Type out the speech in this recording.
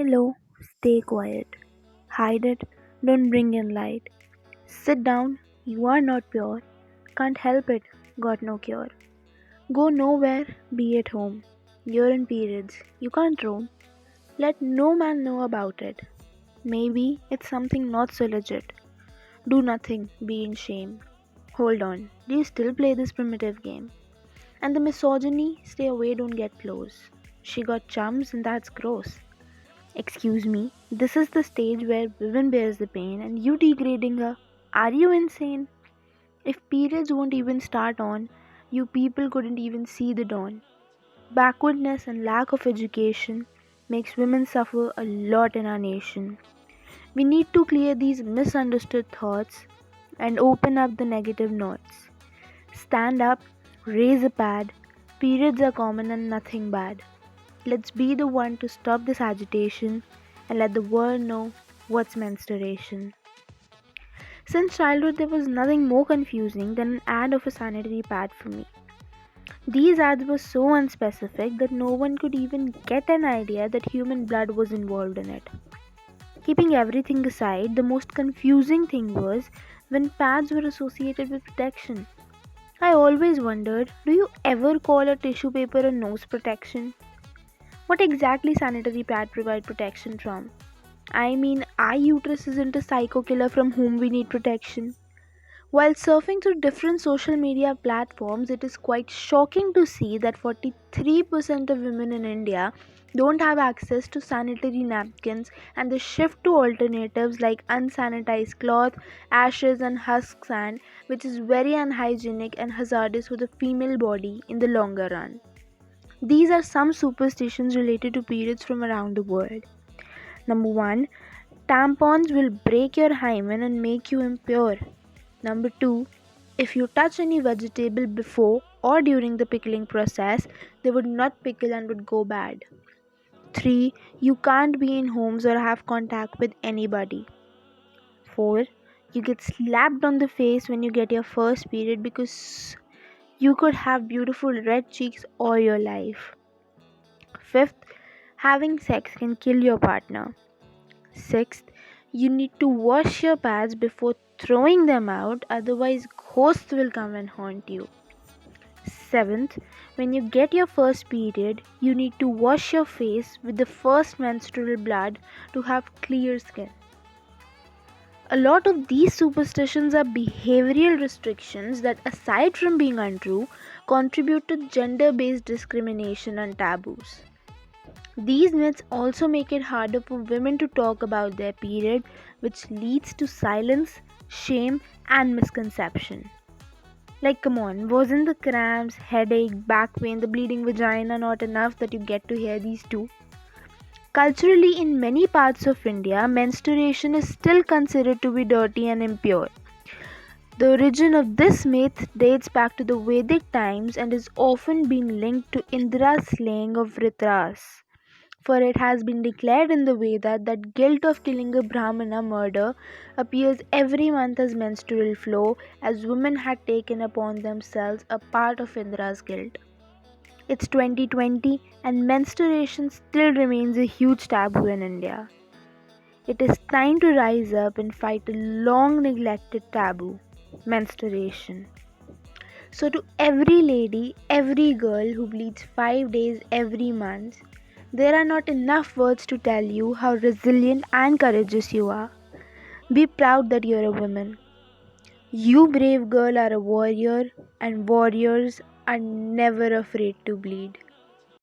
low, stay quiet. Hide it, don't bring in light. Sit down, you are not pure. Can't help it, got no cure. Go nowhere, be at home. You're in periods, you can't roam. Let no man know about it. Maybe it's something not so legit. Do nothing, be in shame. Hold on, do you still play this primitive game? And the misogyny, stay away, don't get close. She got chums and that's gross. Excuse me, this is the stage where women bears the pain and you degrading her. Are you insane? If periods won't even start on, you people couldn't even see the dawn. Backwardness and lack of education makes women suffer a lot in our nation. We need to clear these misunderstood thoughts and open up the negative notes. Stand up, raise a pad. Periods are common and nothing bad. Let's be the one to stop this agitation and let the world know what's menstruation. Since childhood, there was nothing more confusing than an ad of a sanitary pad for me. These ads were so unspecific that no one could even get an idea that human blood was involved in it. Keeping everything aside, the most confusing thing was when pads were associated with protection. I always wondered, do you ever call a tissue paper a nose protection? What exactly sanitary pad provide protection from? I mean, our uterus isn't a psycho killer from whom we need protection. While surfing through different social media platforms, it is quite shocking to see that 43% of women in India don't have access to sanitary napkins, and the shift to alternatives like unsanitized cloth, ashes, and husk sand, which is very unhygienic and hazardous for the female body in the longer run. These are some superstitions related to periods from around the world. Number 1, tampons will break your hymen and make you impure. Number 2, if you touch any vegetable before or during the pickling process, they would not pickle and would go bad. 3, you can't be in homes or have contact with anybody. 4, you get slapped on the face when you get your first period because you could have beautiful red cheeks all your life. 5th, having sex can kill your partner. 6th, you need to wash your pads before throwing them out, otherwise, ghosts will come and haunt you. 7th, when you get your first period, you need to wash your face with the first menstrual blood to have clear skin. A lot of these superstitions are behavioral restrictions that, aside from being untrue, contribute to gender based discrimination and taboos. These myths also make it harder for women to talk about their period, which leads to silence, shame, and misconception. Like, come on, wasn't the cramps, headache, back pain, the bleeding vagina not enough that you get to hear these too? Culturally, in many parts of India, menstruation is still considered to be dirty and impure. The origin of this myth dates back to the Vedic times and is often been linked to Indra's slaying of Vrithras. For it has been declared in the Veda that guilt of killing a Brahmana murder appears every month as menstrual flow, as women had taken upon themselves a part of Indra's guilt. It's 2020 and menstruation still remains a huge taboo in India. It is time to rise up and fight a long neglected taboo, menstruation. So, to every lady, every girl who bleeds 5 days every month, there are not enough words to tell you how resilient and courageous you are. Be proud that you're a woman. You, brave girl, are a warrior, and warriors are never afraid to bleed.